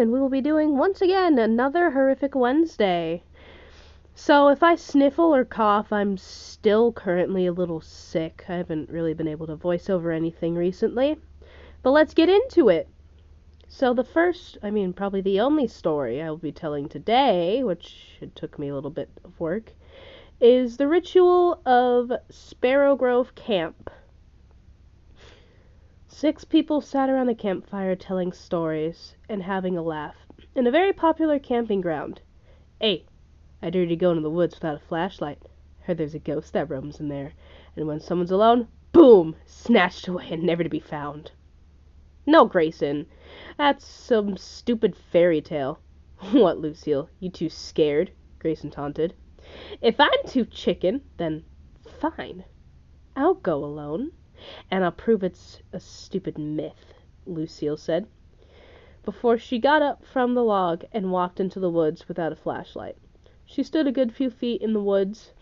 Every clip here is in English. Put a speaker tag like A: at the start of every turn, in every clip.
A: and we will be doing, once again, another Horrific Wednesday. So if I sniffle or cough, I'm still currently a little sick. I haven't really been able to voice over anything recently. But let's get into it. So the first, probably the only story I will be telling today, which it took me a little bit of work, is the ritual of Sparrow Grove Camp. 6 people sat around a campfire telling stories and having a laugh in a very popular camping ground. Hey, I dare you to go into the woods without a flashlight. Heard there's a ghost that roams in there, and when someone's alone, boom, snatched away and never to be found. No, Grayson, that's some stupid fairy tale. What, Lucille, you too scared? Grayson taunted. If I'm too chicken, then fine. I'll go alone. And I'll prove it's a stupid myth, Lucille said, before she got up from the log and walked into the woods without a flashlight. She stood a good few feet in the woods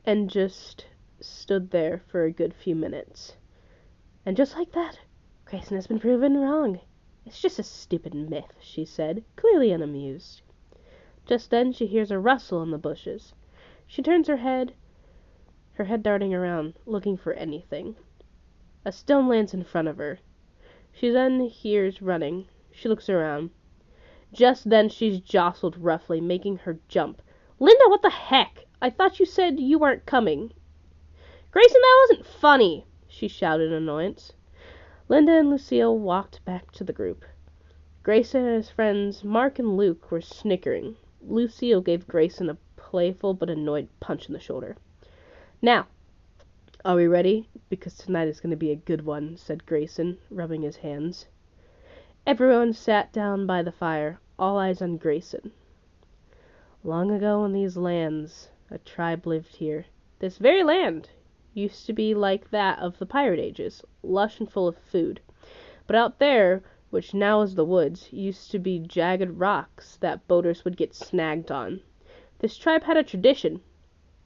A: and just stood there for a good few minutes. And just like that, Grayson has been proven wrong. It's just a stupid myth, she said, clearly unamused. Just then she hears a rustle in the bushes. She turns her head darting around, looking for anything. A stone lands in front of her. She then hears running. She looks around. Just then she's jostled roughly, making her jump. Linda, what the heck? I thought you said you weren't coming. Grayson, that wasn't funny, she shouted in annoyance. Linda and Lucille walked back to the group. Grayson and his friends Mark and Luke were snickering. Lucille gave Grayson a playful but annoyed punch in the shoulder. Now, are we ready? Because tonight is going to be a good one, said Grayson, rubbing his hands. Everyone sat down by the fire, all eyes on Grayson. Long ago in these lands, a tribe lived here. This very land used to be like that of the Pirate Ages, lush and full of food. But out there, which now is the woods, used to be jagged rocks that boaters would get snagged on. This tribe had a tradition.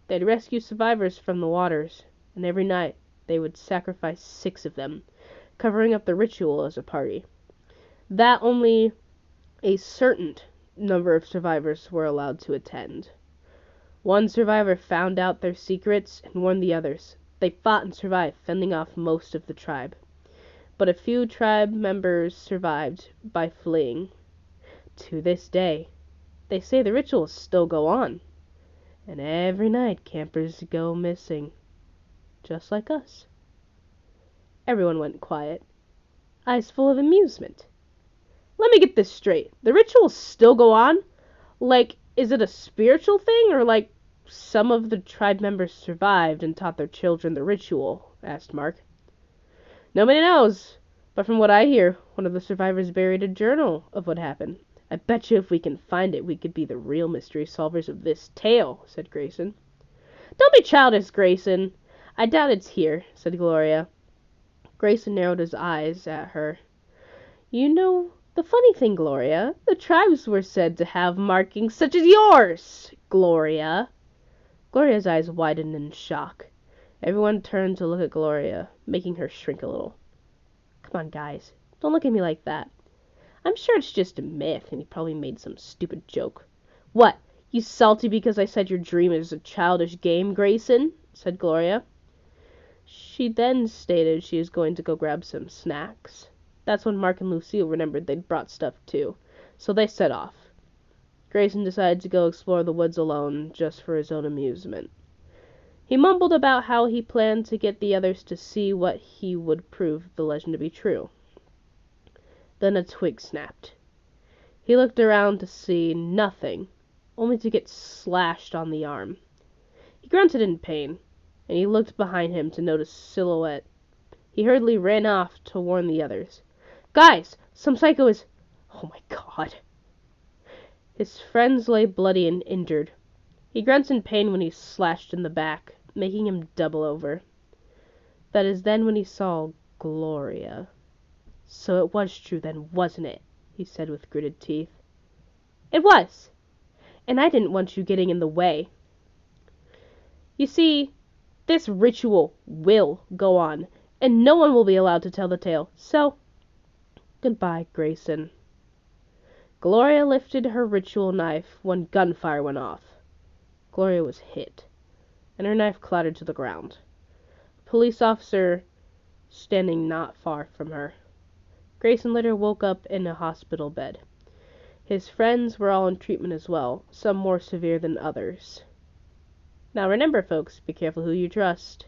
A: They'd rescue survivors from the waters, and every night they would sacrifice 6 of them, covering up the ritual as a party. That only a certain number of survivors were allowed to attend. One survivor found out their secrets and warned the others. They fought and survived, fending off most of the tribe. But a few tribe members survived by fleeing. To this day, they say the rituals still go on. And every night campers go missing. Just like us. Everyone went quiet, eyes full of amusement. Let me get this straight. The rituals still go on? Like, is it a spiritual thing, or like some of the tribe members survived and taught their children the ritual? Asked Mark. Nobody knows, but from what I hear, one of the survivors buried a journal of what happened. I bet you if we can find it, we could be the real mystery solvers of this tale, said Grayson. Don't be childish, Grayson. I doubt it's here, said Gloria. Grayson narrowed his eyes at her. You know, the funny thing, Gloria, the tribes were said to have markings such as yours, Gloria. Gloria's eyes widened in shock. Everyone turned to look at Gloria, making her shrink a little. Come on, guys. Don't look at me like that. I'm sure it's just a myth, and he probably made some stupid joke. What, you salty because I said your dream is a childish game, Grayson? Said Gloria. She then stated she was going to go grab some snacks. That's when Mark and Lucille remembered they'd brought stuff too, so they set off. Grayson decided to go explore the woods alone, just for his own amusement. He mumbled about how he planned to get the others to see what he would prove the legend to be true. Then a twig snapped. He looked around to see nothing, only to get slashed on the arm. He grunted in pain, and he looked behind him to notice silhouette. He hurriedly ran off to warn the others. Guys, some psycho is... Oh my God. His friends lay bloody and injured. He grunts in pain when he's slashed in the back, making him double over. That is then when he saw Gloria. So it was true then, wasn't it? He said with gritted teeth. It was. And I didn't want you getting in the way. You see, this ritual will go on, and no one will be allowed to tell the tale. So, goodbye, Grayson. Gloria lifted her ritual knife when gunfire went off. Gloria was hit, and her knife clattered to the ground. A police officer standing not far from her. Grayson later woke up in a hospital bed. His friends were all in treatment as well, some more severe than others. Now remember, folks, be careful who you trust.